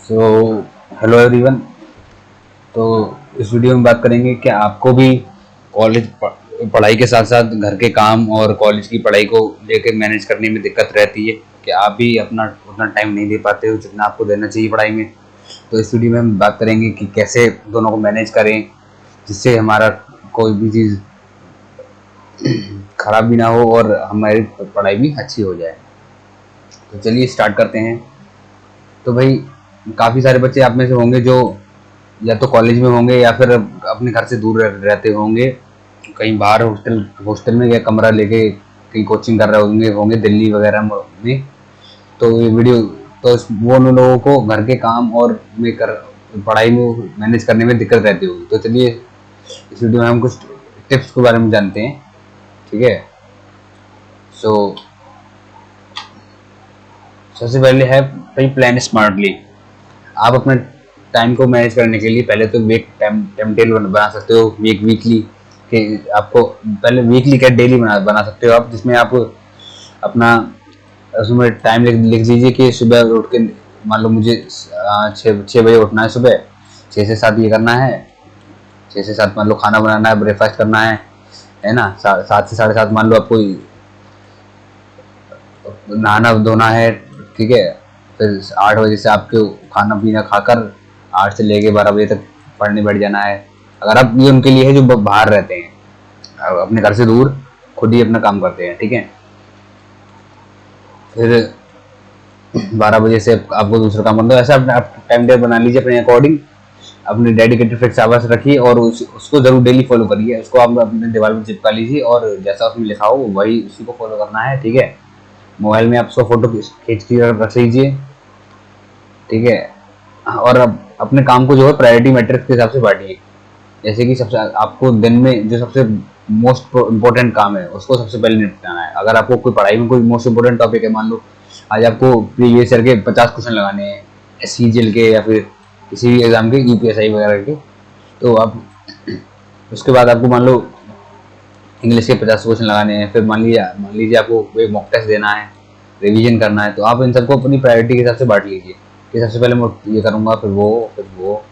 So hello everyone. तो इस video में बात करेंगे कि आपको भी कॉलेज पढ़ाई के साथ साथ घर के काम और कॉलेज की पढ़ाई को लेकर मैनेज करने में दिक्कत रहती है कि आप भी अपना उतना टाइम नहीं दे पाते हो जितना आपको देना चाहिए पढ़ाई में। तो इस वीडियो में हम बात करेंगे कि कैसे दोनों को मैनेज करें जिससे हमारा कोई भी चीज़ खराब भी ना हो और हमारी पढ़ाई भी अच्छी हो जाए। तो चलिए स्टार्ट करते हैं। तो भाई काफ़ी सारे बच्चे आप में से होंगे जो या तो कॉलेज में होंगे या फिर अपने घर से दूर रहते होंगे, कहीं बाहर हॉस्टल हॉस्टल में या कमरा लेके कहीं कोचिंग कर रहे होंगे दिल्ली वगैरह में। तो ये वीडियो तो वो उन लोगों को घर के काम और में कर पढ़ाई में मैनेज करने में दिक्कत रहती होगी। तो चलिए इस वीडियो में हम कुछ टिप्स के बारे में जानते हैं। ठीक है। सो सबसे पहले है भाई प्लान स्मार्टली। आप अपने टाइम को मैनेज करने के लिए पहले तो वीक टाइम टेबल बना सकते हो, वीकली के आपको पहले वीकली क्या डेली बना सकते हो आप, जिसमें आप अपना उसमें टाइम लिख दीजिए कि सुबह उठ के मान लो मुझे 6 बजे उठना है, सुबह 6 से 7 ये करना है, 6 से 7 मान लो खाना बनाना है, ब्रेकफास्ट करना है ना। 7 से 7:30 मान लो आपको नहाना धोना है। ठीक है। फिर 8 बजे से आपको खाना पीना खाकर 8 से लेके 12 बजे तक पढ़ने बैठ जाना है। अगर आप ये उनके लिए है जो बाहर रहते हैं, अपने घर से दूर खुद ही अपना काम करते हैं। ठीक है। फिर 12 बजे से आपको दूसरा काम करना है। ऐसा आप टाइम टेबल बना लीजिए अपने अकॉर्डिंग, अपने डेडिकेटेड फिक्स आवर्स रखिए और उसको जरूर डेली फॉलो करिए। उसको आप अपने दीवार में चिपका लीजिए और जैसा उसमें लिखा हो वही उसी को फॉलो करना है। ठीक है। मोबाइल में आप उसको फोटो खींच के रख लीजिए। ठीक है। और अब अपने काम को जो है प्रायोरिटी मैट्रिक्स के हिसाब से बांटिए। जैसे कि सबसे आपको दिन में जो सबसे मोस्ट इम्पोर्टेंट काम है उसको सबसे पहले निपटाना है। अगर आपको कोई पढ़ाई में कोई मोस्ट इम्पोर्टेंट टॉपिक है, मान लो आज आपको प्रीवियस ईयर के 50 क्वेश्चन लगाने हैं, SCGL के या फिर किसी भी एग्जाम के, UPSI वगैरह के, तो आप उसके बाद आपको मान लो इंग्लिश के 50 क्वेश्चन लगाने हैं, फिर मान लीजिए आपको एक मॉक टेस्ट देना है, रिवीजन करना है, तो आप इन सबको अपनी प्रायोरिटी के हिसाब से बांट लीजिए कि सबसे पहले मैं ये करूँगा, फिर वो।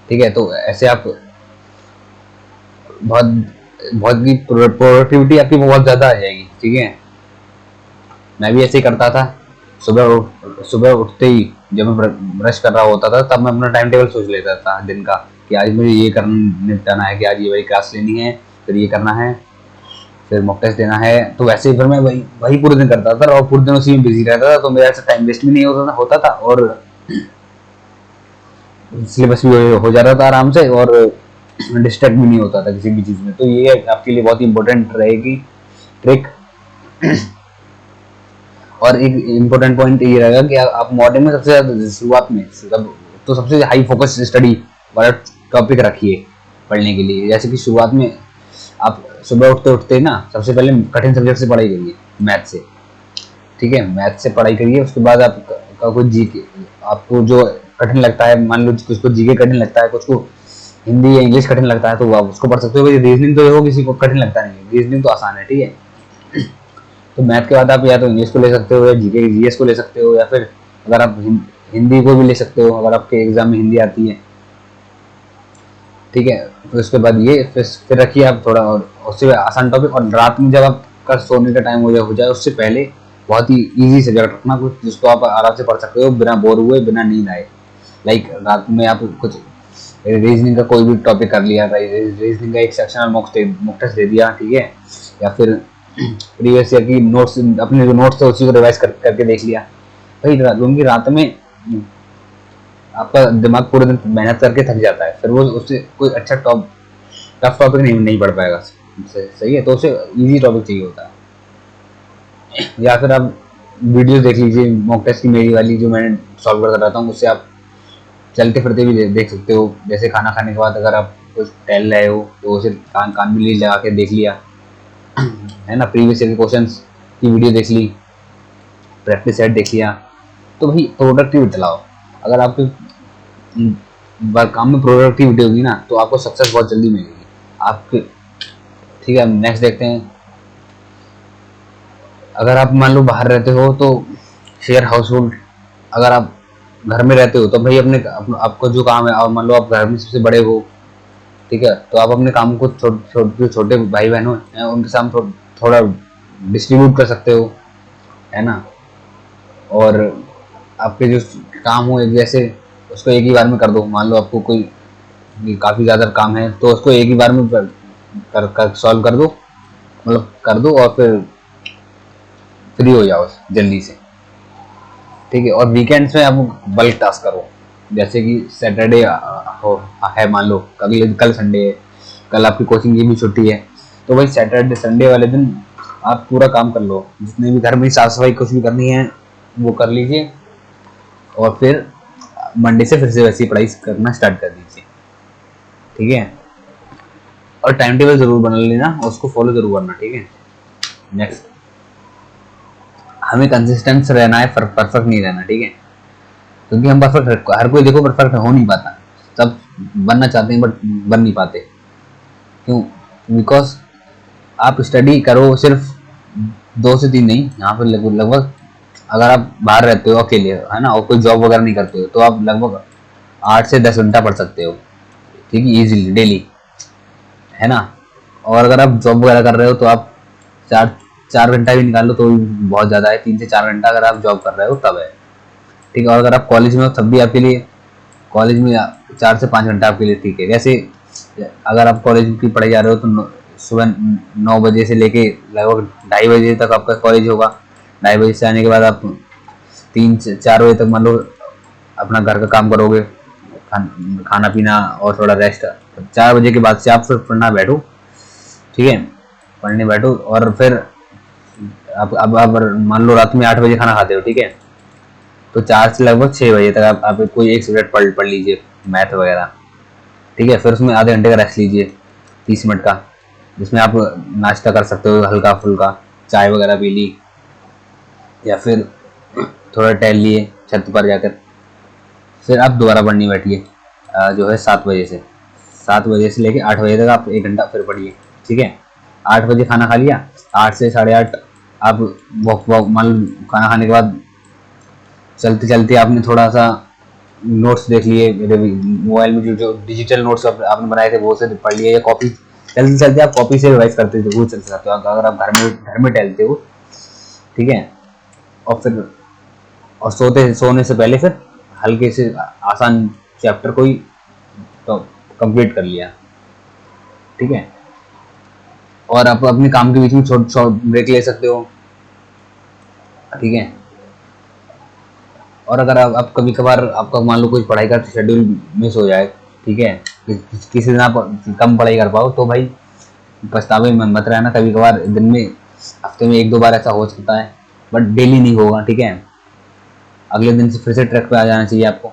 ठीक है। तो ऐसे आप बहुत बहुत की प्रोडक्टिविटी आपकी बहुत ज़्यादा आ जाएगी। ठीक है। मैं भी ऐसे ही करता था। सुबह उठते ही जब मैं ब्रश कर रहा होता था तब मैं अपना टाइम टेबल सोच लेता था दिन का कि आज मुझे ये करना निपटाना है, कि आज ये वाली क्लास लेनी है, फिर ये करना है, फिर मॉक टेस्ट देना है। तो वैसे ही फिर मैं वही वही पूरे दिन करता था और पूरे दिन उसी में बिजी रहता था, तो मेरा ऐसा टाइम वेस्ट भी नहीं होता था और सिलेबस भी हो जाता था आराम से और डिस्ट्रैक्ट भी नहीं होता था किसी भी चीज़ में। तो ये आपके लिए बहुत ही इंपॉर्टेंट रहेगी ट्रिक। और एक इम्पोर्टेंट पॉइंट ये रहेगा कि आप मॉर्निंग में सबसे ज़्यादा शुरुआत में तो सबसे हाई फोकस स्टडी वाला टॉपिक रखिए पढ़ने के लिए। जैसे कि शुरुआत में आप सुबह उठते उठते ना सबसे पहले कठिन सब्जेक्ट से पढ़ाई करिए, मैथ से। ठीक है। मैथ से पढ़ाई करिए। उसके बाद आपका कुछ जीके आपको जो कठिन लगता है, मान लो कुछ को जीके कठिन लगता है, कुछ को हिंदी या इंग्लिश कठिन लगता है, तो आप उसको पढ़ सकते हो। रीजनिंग तो हो किसी को कठिन लगता नहीं है, रीजनिंग तो आसान है। ठीक है। तो मैथ के बाद आप या तो इंग्लिश को ले सकते हो या जीके जीएस को ले सकते हो, या फिर अगर आप हिंदी को भी ले सकते हो अगर आपके एग्जाम में हिंदी आती है। ठीक है। तो उसके बाद ये फिर रखिए आप थोड़ा और उससे आसान टॉपिक। और रात में जब आपका सोने का टाइम हो जाए उससे पहले बहुत ही इजी सब्जेक्ट रखना कुछ जिसको आप आराम से पढ़ सकते हो बिना बोर हुए, बिना नींद आए। लाइक रात में आप कुछ रीजनिंग का कोई भी टॉपिक कर लिया, रीजनिंग का एक सेक्शनल मॉक टेस्ट दे दिया। ठीक है। या फिर प्रीवियस ईयर की नोट्स, अपने जो नोट्स थे उसी को रिवाइज करके देख लिया भाई। क्योंकि रात में आपका दिमाग पूरे दिन मेहनत करके थक जाता है, फिर वो उससे कोई अच्छा टफ टॉपिक नहीं पढ़ पाएगा। सही है। तो उसे इजी टॉपिक चाहिए होता है। या फिर आप वीडियोस देख लीजिए मॉक टेस्ट की, मेरी वाली जो मैंने सॉल्व करता रहता हूँ, उससे आप चलते फिरते भी देख सकते हो। जैसे खाना खाने के बाद अगर आप कुछ टहल रहे हो तो उसे कान में लगा के देख लिया, है ना। प्रीवियस ईयर के क्वेश्चंस की वीडियो देख ली, प्रैक्टिस सेट देख लिया। तो भाई प्रोडक्टिविटी चलाओ। अगर आपके काम में प्रोडक्टिविटी होगी ना तो आपको सक्सेस बहुत जल्दी मिलेगी आपके। ठीक है। नेक्स्ट देखते हैं। अगर आप मान लो बाहर रहते हो तो शेयर हाउस होल्ड। अगर आप घर में रहते हो तो भाई आपको जो काम है, और मान लो आप घर में सबसे बड़े हो, ठीक है, तो आप अपने काम को जो छोटे भाई बहनों हैं उनके साथ थोड़ा डिस्ट्रीब्यूट कर सकते हो, है ना। और आपके जो काम हो एक जैसे, उसको एक ही बार में कर दो। मान लो आपको कोई काफ़ी ज़्यादा काम है तो उसको एक ही बार में कर सॉल्व कर दो, मतलब कर दो, और फिर फ्री हो जाओ जल्दी से, ठीक है। और वीकेंड्स में आप बल्क टास्क करो, जैसे कि सैटरडे हो है, मान लो कल संडे है, कल आपकी कोचिंग की भी छुट्टी है, तो भाई सैटरडे संडे वाले दिन आप पूरा काम कर लो, जितने भी घर में साफ सफाई कुछ भी करनी है वो कर लीजिए, और फिर मंडे से फिर से वैसी पढ़ाई करना स्टार्ट कर दीजिए, ठीक है। और टाइम टेबल जरूर बना लेना, उसको फॉलो जरूर करना, ठीक है। नेक्स्ट, हमें कंसिस्टेंस रहना है, परफेक्ट नहीं रहना, ठीक है। क्योंकि हम परफेक्ट, हर कोई देखो परफेक्ट हो नहीं पाता, सब बनना चाहते हैं बट बन नहीं पाते। क्यों? बिकॉज आप स्टडी करो सिर्फ 2 से 3 नहीं, यहाँ पर लगभग अगर आप बाहर रहते हो अकेले, है ना, और कोई जॉब वगैरह नहीं करते हो, तो आप लगभग 8 से 10 घंटा पढ़ सकते हो, ठीक है, इजीली डेली, है ना। और अगर आप जॉब वगैरह कर रहे हो तो आप 4 4 घंटा भी निकाल लो तो भी बहुत ज़्यादा है। 3 से 4 घंटा अगर आप जॉब कर रहे हो तब है, ठीक है। और अगर आप कॉलेज में हो तब भी आपके लिए, कॉलेज में 4 से 5 घंटा आपके लिए ठीक है। जैसे अगर आप कॉलेज की पढ़ाई जा रहे हो तो सुबह 9 बजे से लेके लगभग 2:30 बजे तक आपका कॉलेज होगा। 2:30 बजे से आने के बाद आप 3 से 4 बजे तक मान लो अपना घर का काम करोगे, खाना पीना और थोड़ा रेस्ट। 4 बजे के बाद से आप फिर पढ़ना बैठो, ठीक है, पढ़ने बैठो। और फिर अब मान लो रात में 8 बजे खाना खाते हो, ठीक है, तो 4 से लगभग 6 बजे तक आप कोई एक सब्जेक्ट पढ़ लीजिए, मैथ वगैरह, ठीक है। फिर उसमें आधे घंटे का रेस्ट लीजिए, 30 मिनट का, जिसमें आप नाश्ता कर सकते हो हल्का फुल्का, चाय वगैरह पी ली, या फिर थोड़ा टहल लिए छत पर जाकर। फिर आप दोबारा पढ़ने बैठिए, जो है 7 बजे से लेके 8 बजे तक आप 1 घंटा फिर पढ़िए, ठीक है। 8 बजे खाना खा लिया, 8 से 8:30 आप वॉक वॉक मान लो खाना खाने के बाद चलते चलते आपने थोड़ा सा नोट्स देख लिए, मेरे मोबाइल में जो डिजिटल नोट्स आपने बनाए थे वो से पढ़ लिए, या कॉपी चलते चलते आप कॉपी से रिवाइज करते थे वो चल सकते हो अगर आप घर में टहलते हो, ठीक है। और फिर और सोने से पहले फिर हल्के से आसान चैप्टर कोई तो कंप्लीट कर लिया, ठीक है। और आप अपने काम के बीच में छोट छोट ब्रेक ले सकते हो, ठीक है। और अगर आप कभी कभार आपका मान लो कोई पढ़ाई का शेड्यूल मिस हो जाए, ठीक है, किसी दिन आप कम पढ़ाई कर पाओ, तो भाई पछतावे में मत रहना। कभी कभार दिन में, हफ्ते में 1 2 बार ऐसा हो सकता है, बट डेली नहीं होगा, ठीक है। अगले दिन से फिर से ट्रैक पे आ जाना चाहिए आपको।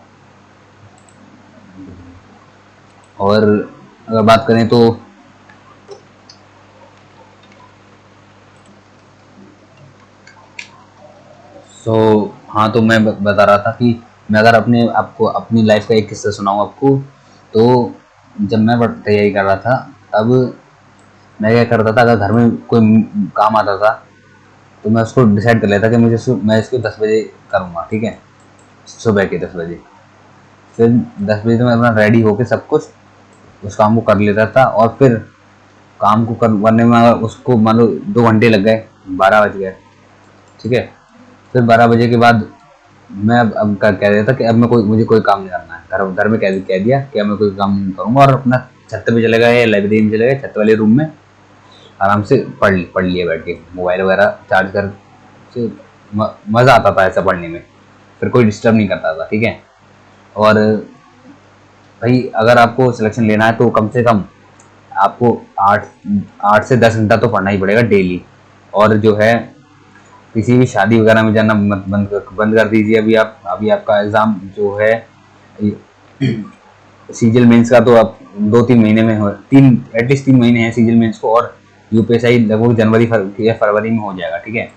और अगर बात करें तो सो हाँ, तो मैं बता रहा था कि मैं अगर आपको अपनी लाइफ का एक किस्सा सुनाऊँ आपको, तो जब मैं तैयारी कर रहा था तब मैं क्या करता था, अगर घर में कोई काम आता था तो मैं उसको डिसाइड कर लेता कि मैं इसको 10 बजे करूँगा, ठीक है, सुबह के 10 बजे। फिर 10 बजे तो मैं अपना रेडी होके सब कुछ उस काम को कर लेता था, और फिर काम को करने में अगर उसको मान लो 2 घंटे लग गए, 12 बज गए, ठीक है। फिर 12 बजे के बाद मैं अब कह देता कि अब मुझे कोई काम नहीं करना है, घर में कह दिया कि अब मैं कोई काम नहीं करूँगा, और अपना छत पे चले गए या लाइब्रेरी में चले गए, छत वाले रूम में आराम से पढ़ लिए बैठ के, मोबाइल वगैरह चार्ज कर से मज़ा आता था ऐसा पढ़ने में, फिर कोई डिस्टर्ब नहीं करता था, ठीक है। और भाई अगर आपको सिलेक्शन लेना है तो कम से कम आपको 8 8 से 10 घंटा तो पढ़ना ही पड़ेगा डेली। और जो है किसी भी शादी वगैरह में जाना मत बंद कर दीजिए। अभी आपका एग्ज़ाम जो है सीजीएल मेंस का, तो आप 2 3 महीने में हो, एटलीस्ट 3 महीने हैं सीजीएल मेंस को, और यूपीएसआई लगभग जनवरी या फरवरी में हो जाएगा, ठीक है।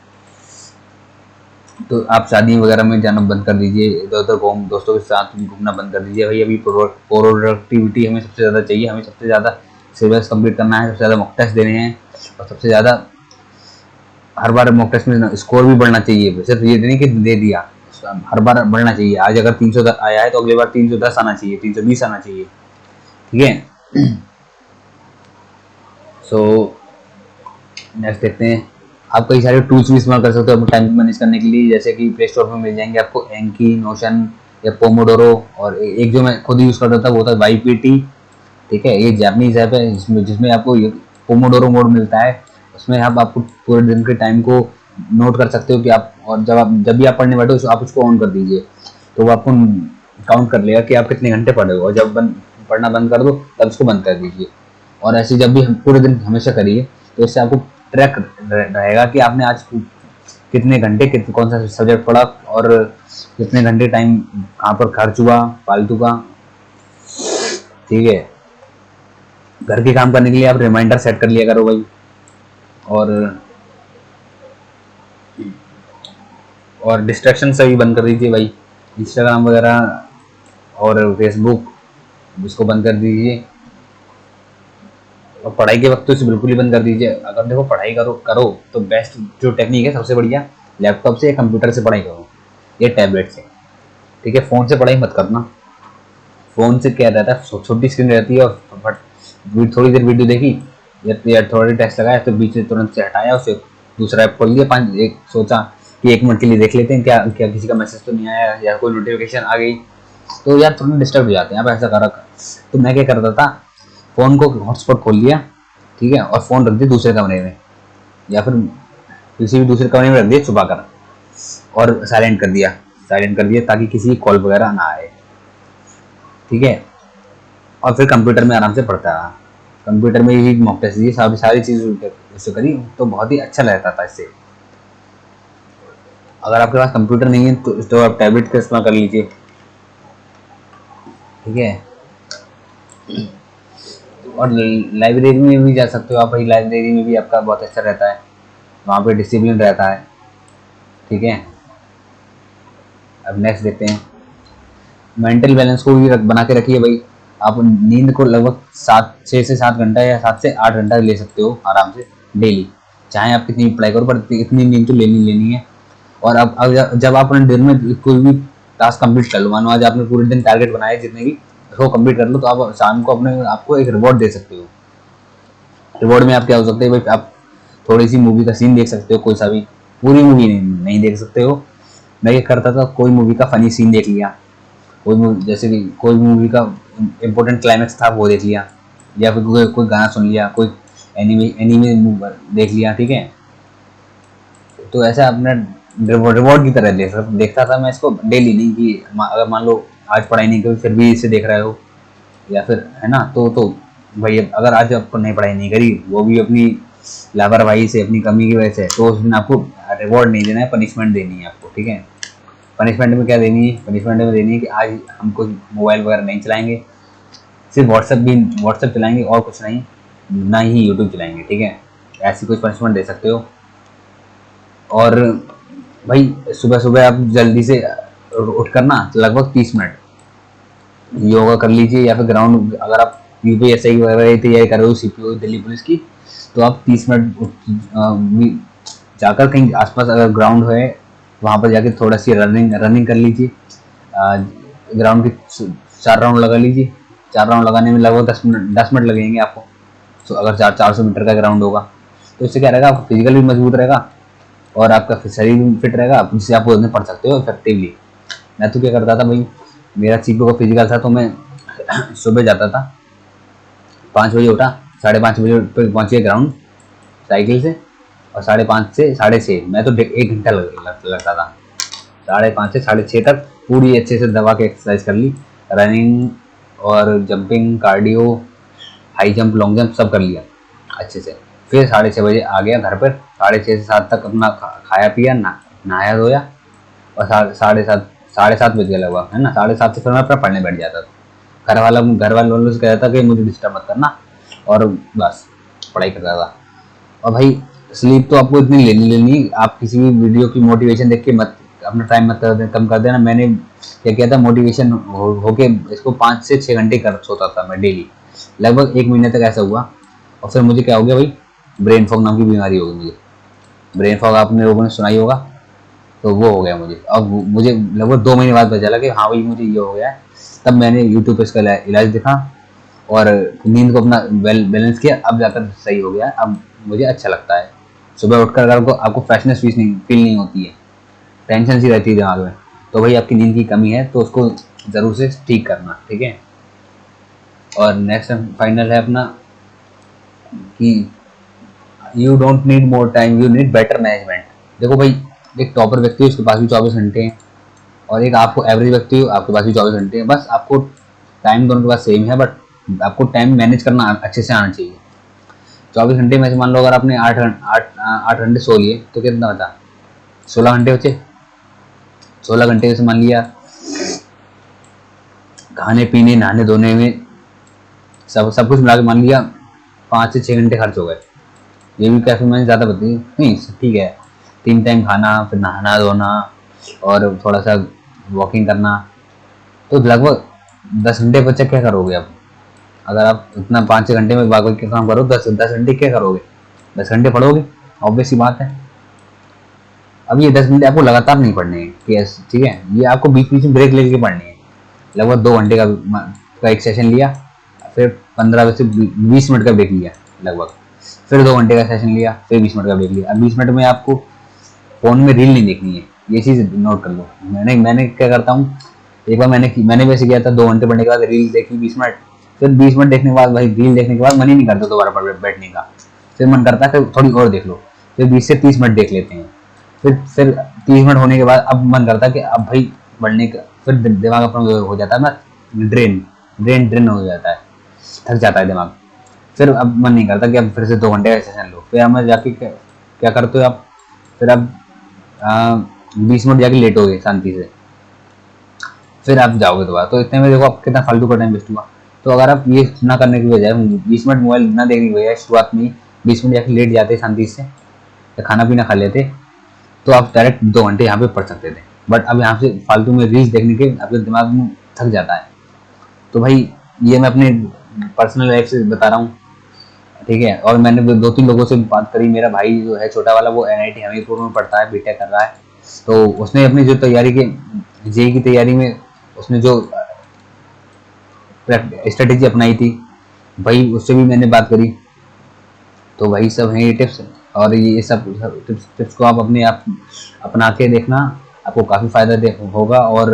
तो आप शादी वगैरह में जाना बंद कर दीजिए, इधर उधर दोस्तों के साथ घूमना बंद कर दीजिए। भाई अभी प्रोडक्टिविटी हमें सबसे ज़्यादा चाहिए, हमें सबसे ज़्यादा सिलेबस कंप्लीट करना है, सबसे ज़्यादा मॉक टेस्ट देने हैं, और सबसे ज़्यादा हर बार मॉक टेस्ट में स्कोर भी बढ़ना चाहिए। सिर्फ ये नहीं कि दे दिया, हर बार बढ़ना चाहिए। आज अगर 310 आया है तो अगली बार 310 आना चाहिए, 320 आना चाहिए, ठीक है। सो नेक्स्ट देखते हैं। आप कई सारे टूल्स भी इस्तेमाल कर सकते हो अपने टाइम मैनेज करने के लिए, जैसे कि प्ले स्टोर में मिल जाएंगे आपको एंकी, नोशन या पोमोडोरो, और एक जो मैं खुद यूज़ करता था वो था YPT, ठीक है। ये जापानीज ऐप है जिसमें जिसमें आपको पोमोडोरो मोड मिलता है। उसमें आप आपको पूरे दिन के टाइम को नोट कर सकते हो कि आप, और जब भी आप पढ़ने बैठो आप उसको ऑन कर दीजिए, तो वो आपको काउंट कर लेगा कि आप कितने घंटे पढ़े हो, और जब पढ़ना बंद कर दो तब उसको बंद कर दीजिए। और ऐसे जब भी हम पूरे दिन हमेशा करिए, तो इससे आपको ट्रैक रहेगा कि आपने आज कितने घंटे कौन सा सब्जेक्ट पढ़ा, और कितने घंटे टाइम कहाँ पर खर्च हुआ फालतू का, ठीक है। घर के काम करने के लिए आप रिमाइंडर सेट कर लिया करो भाई। और डिस्ट्रैक्शन सभी बंद कर दीजिए भाई, इंस्टाग्राम वगैरह और फेसबुक इसको बंद कर दीजिए। और पढ़ाई के वक्त तो इसे बिल्कुल ही बंद कर दीजिए। अगर देखो पढ़ाई करो करो तो बेस्ट जो टेक्निक है सबसे बढ़िया, लैपटॉप से या कंप्यूटर से पढ़ाई करो या टैबलेट से, ठीक है। फ़ोन से पढ़ाई मत करना। फ़ोन से क्या रहता है, छोटी स्क्रीन रहती है, और बट थोड़ी देर वीडियो देखी या थोड़ी टेस्ट लगाया तो बीच में तुरंत से हटाया, उसे दूसरा ऐप खोल लिया, एक सोचा कि 1 मिनट के लिए देख लेते हैं क्या क्या किसी का मैसेज तो नहीं आया या कोई नोटिफिकेशन आ गई, तो यार तुरंत डिस्टर्ब हो जाते हैं। आप ऐसा करा, तो मैं क्या करता था, फ़ोन को हॉटस्पॉट खोल लिया, ठीक है, और फ़ोन रख दिया दूसरे कमरे में, या फिर किसी भी दूसरे कमरे में रख दिया छुपा कर, और साइलेंट कर दिया ताकि किसी की कॉल वगैरह ना आए, ठीक है। और फिर कंप्यूटर में आराम से पढ़ता रहा। कंप्यूटर में ही मॉक टेस्ट दिए, सारी चीज़ उससे करी, तो बहुत ही अच्छा लगता था इससे। अगर आपके पास कंप्यूटर नहीं है तो आप टैबलेट का इस्तेमाल कर लीजिए, ठीक है। और लाइब्रेरी में भी जा सकते हो आप भाई, लाइब्रेरी में भी आपका बहुत अच्छा रहता है, वहाँ पे डिसिप्लिन रहता है, ठीक है। अब नेक्स्ट देखते हैं। मेंटल बैलेंस को भी बना के रखिए भाई। आप नींद को लगभग 6 से 7 घंटा या 7 से 8 घंटा ले सकते हो आराम से डेली, चाहे आप कितनी भी पढ़ाई करो, पर इतनी नींद तो लेनी है। और अब जब आप अपने दिन में कोई भी टास्क कंप्लीट कर लो, मानो आज आपने पूरे दिन टारगेट बनाए जितने भी, उसको कंप्लीट कर लो, तो आप शाम को अपने आपको एक रिवॉर्ड दे सकते हो। रिवॉर्ड में आप क्या हो सकते हैं भाई, आप थोड़ी सी मूवी का सीन देख सकते हो, कोई सा भी, पूरी मूवी नहीं देख सकते हो। मैं क्या करता था, कोई मूवी का फनी सीन देख लिया, जैसे कि कोई मूवी का इम्पोर्टेंट क्लाइमेक्स था वो देख लिया, या फिर कोई गाना सुन लिया, कोई एनीमे देख लिया, ठीक है। तो ऐसा अपना रिवॉर्ड की तरह देखता था मैं इसको, डेली नहीं कि अगर मान लो आज पढ़ाई नहीं करी फिर भी इसे देख रहे हो, या फिर है ना, तो भाई अगर आज आपको नहीं पढ़ाई नहीं करी, वो भी अपनी लापरवाही से, अपनी कमी की वजह से, तो उस दिन आपको रिवॉर्ड नहीं देना है, पनिशमेंट देनी है आपको, ठीक है। पनिशमेंट में क्या देनी है, पनिशमेंट में देनी है कि आज हम कोई मोबाइल वगैरह नहीं चलाएंगे, सिर्फ व्हाट्सएप चलाएंगे और कुछ नहीं, ना ही यूट्यूब चलाएंगे, ठीक है। ऐसी कुछ पनिशमेंट दे सकते हो। और भाई सुबह सुबह आप जल्दी से उठ कर ना लगभग 30 मिनट योगा कर लीजिए, या फिर ग्राउंड, अगर आप UPSI वगैरह की तैयारी कर रहे हो, CPO दिल्ली पुलिस की, तो आप 30 मिनट जाकर कहीं आसपास अगर ग्राउंड है वहाँ पर जाके थोड़ा सी रनिंग कर लीजिए। ग्राउंड के 4 राउंड लगा लीजिए। 4 राउंड लगाने में लगभग 10 मिनट लगेंगे आपको। तो अगर 400 मीटर का ग्राउंड होगा, तो इससे क्या रहेगा, आपका फिजिकल भी मजबूत रहेगा और आपका शरीर भी फिट रहेगा, जिससे आप उसमें पढ़ सकते हो इफेक्टिवली। मैं तो क्या करता था भाई, मेरा CPO का फिजिकल था, तो मैं सुबह जाता था, 5 बजे उठा, 5:30 बजे पर पहुँच गया ग्राउंड साइकिल से, और 5:30 से 6:30 मैं तो 1 घंटा लगता था, 5:30 से 6:30 तक पूरी अच्छे से दबा के एक्सरसाइज कर ली, रनिंग और jumping, cardio, high jump, long jump सब कर लिया अच्छे से। फिर 6:30 बजे आ गया घर पर, 6:30 से 7 तक अपना खाया पिया, नहाया धोया, और 7:30 बज गया लगभग, है ना। 7:30 से फिर मैं अपना पढ़ने बैठ जाता था। घर वालों से कहता था कि मुझे डिस्टर्ब मत करना, और बस पढ़ाई करता था। और भाई स्लीप तो आपको इतनी लेनी, आप किसी भी वीडियो की मोटिवेशन देख के मत अपना टाइम मत कम कर देना। मैंने क्या किया था, मोटिवेशन होके इसको 5 से 6 घंटे कर सोता था मैं डेली, लगभग 1 महीने तक ऐसा हुआ। और फिर मुझे क्या हो गया भाई, ब्रेन फॉग नाम की बीमारी हो गई मुझे। ब्रेन फॉग आपने लोगों ने सुना ही होगा, तो वो हो गया मुझे। अब मुझे लगभग 2 महीने बाद पता चला कि हाँ भाई मुझे ये हो गया है। तब मैंने यूट्यूब पे इसका इलाज देखा और नींद को अपना बैलेंस किया, अब जाकर सही हो गया। अब मुझे अच्छा लगता है सुबह उठकर। अगर आपको फ्रेशनेस फील नहीं होती है, टेंशन सी रहती है दिमाग में, तो भाई आपकी नींद की कमी है, तो उसको ज़रूर से ठीक करना, ठीक है। और नेक्स्ट फाइनल है अपना कि you don't need more time, you need better management. देखो भाई, एक टॉपर व्यक्ति है उसके पास भी 24 घंटे हैं, और एक आपको एवरेज व्यक्ति हो आपके पास भी 24 घंटे हैं। बस आपको टाइम दोनों के पास सेम है, बट आपको टाइम मैनेज करना अच्छे से आना चाहिए। 24 घंटे में से मान लो अगर आपने 8 घंटे सो लिए तो कितना बचा? 16 घंटे बचे। 16 घंटे में से मान लिया खाने पीने नहाने धोने में सब कुछ मिला के मान लिया 5 से 6 घंटे खर्च हो गए। ये भी काफ़ी मैंने ज़्यादा बताई नहीं, ठीक है। 3 टाइम खाना, फिर नहाना धोना और थोड़ा सा वॉकिंग करना, तो लगभग 10 घंटे बच्चे क्या करोगे अब? अगर आप इतना 5 6 घंटे में बाकी के काम करो, 10 10 घंटे क्या करोगे? 10 घंटे पढ़ोगे, ऑब्वियस सी बात है। अब ये 10 घंटे आपको लगातार नहीं पढ़ने हैं, ठीक है, ये आपको बीच बीच में ब्रेक लेके पढ़ने हैं। लगभग 2 घंटे का एक सेशन लिया, फिर 15 से 20 मिनट का ब्रेक लिया लगभग, फिर 2 घंटे का सेशन लिया, फिर 20 मिनट का ब्रेक लिया। अब 20 मिनट में आपको फ़ोन में रील नहीं देखनी है, ये चीज़ नोट कर लो। मैंने क्या करता हूँ, एक बार मैंने वैसे किया था, 2 घंटे पढ़ने के बाद रील देखी 20 मिनट, फिर 20 मिनट देखने के बाद भाई रील देखने के बाद मन ही नहीं करता दोबारा बैठने का, फिर मन करता है फिर थोड़ी और देख लो, फिर 20 से 30 मिनट देख लेते हैं। फिर 30 मिनट होने के बाद अब मन करता है कि अब भाई पढ़ने का, फिर दिमाग अपना हो जाता है ना, ड्रेन हो जाता है, थक जाता है दिमाग। फिर अब मन नहीं करता कि अब फिर से 2 घंटे का सेशन लो। फिर हमें जाके क्या करते हो आप? फिर अब 20 मिनट जाके लेटोगे शांति से, फिर आप जाओगे दोबारा, तो इतने में देखो आप कितना फालतू का टाइम वेस्ट हुआ। तो अगर आप ये ना करने की बजाय 20 मिनट मोबाइल ना देखने की बजाय शुरुआत में ही 20 मिनट जाके लेट जाते शांति से, या खाना पीना खा लेते, तो आप डायरेक्ट 2 घंटे यहाँ पे पढ़ सकते थे। बट अब यहाँ से फालतू में रील्स देखने के आपके दिमाग में थक जाता है। तो भाई ये मैं अपने पर्सनल लाइफ से बता रहा हूँ, ठीक है। और मैंने 2 3 लोगों से बात करी। मेरा भाई जो है छोटा वाला, वो NIT हमीरपुर में पढ़ता है, बीटेक कर रहा है। तो उसने अपनी जो तैयारी के जेई की तैयारी में उसने जो स्ट्रेटेजी अपनाई थी, भाई उससे भी मैंने बात करी। तो वही सब हैं ये टिप्स, और ये सब टिप्स को आप अपने आप अपना के देखना, आपको काफ़ी फ़ायदा होगा। और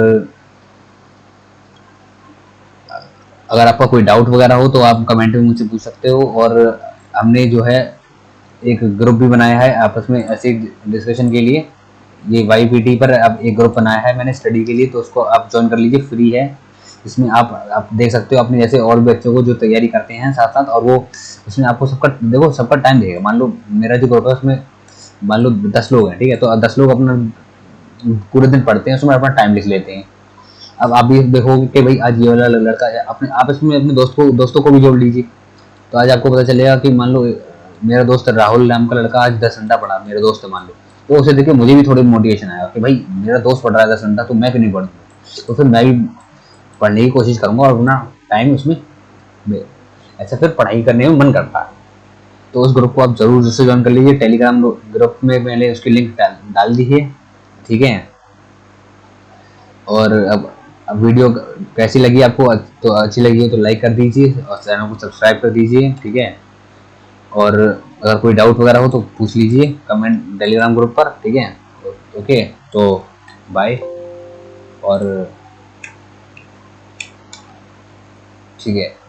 अगर आपका कोई डाउट वगैरह हो तो आप कमेंट में मुझसे पूछ सकते हो। और हमने जो है एक ग्रुप भी बनाया है आपस में ऐसे डिस्कशन के लिए, ये YPT पर अब एक ग्रुप बनाया है मैंने स्टडी के लिए, तो उसको आप ज्वाइन कर लीजिए, फ्री है। इसमें आप देख सकते हो अपने जैसे और भी बच्चों को जो तैयारी करते हैं साथ साथ, और वो उसमें आपको सबका टाइम देगा। मान लो मेरा जो ग्रुप है उसमें मान लो 10 लोग हैं, ठीक है, तो 10 लोग अपना पूरे दिन पढ़ते हैं, उसमें अपना टाइम लिख लेते हैं। अब आप भी देखोगे कि भाई आज ये वाला लड़का है, अपने आपस में अपने दोस्तों को भी जोड़ लीजिए, तो आज आपको पता चलेगा कि मान लो मेरा दोस्त राहुल नाम का लड़का आज 10 घंटा पढ़ा, मेरे दोस्त है मान लो, तो उसे देखिए मुझे भी थोड़ी मोटिवेशन आएगा कि भाई मेरा दोस्त पढ़ रहा है 10 घंटा, तो मैं क्यों नहीं पढ़ूँ। तो फिर मैं भी पढ़ने की कोशिश करूँगा और अपना टाइम उसमें ऐसा फिर पढ़ाई करने में मन करता है। तो उस ग्रुप को आप जरूर से ज्वाइन कर लीजिए। टेलीग्राम ग्रुप में मैंने उसकी लिंक डाल दी है, ठीक है। और अब वीडियो कैसी लगी आपको, तो अच्छी लगी हो तो लाइक कर दीजिए और चैनल को सब्सक्राइब कर दीजिए, ठीक है। और अगर कोई डाउट वगैरह हो तो पूछ लीजिए कमेंट टेलीग्राम ग्रुप पर, ठीक है। ओके, तो बाय। और ठीक है।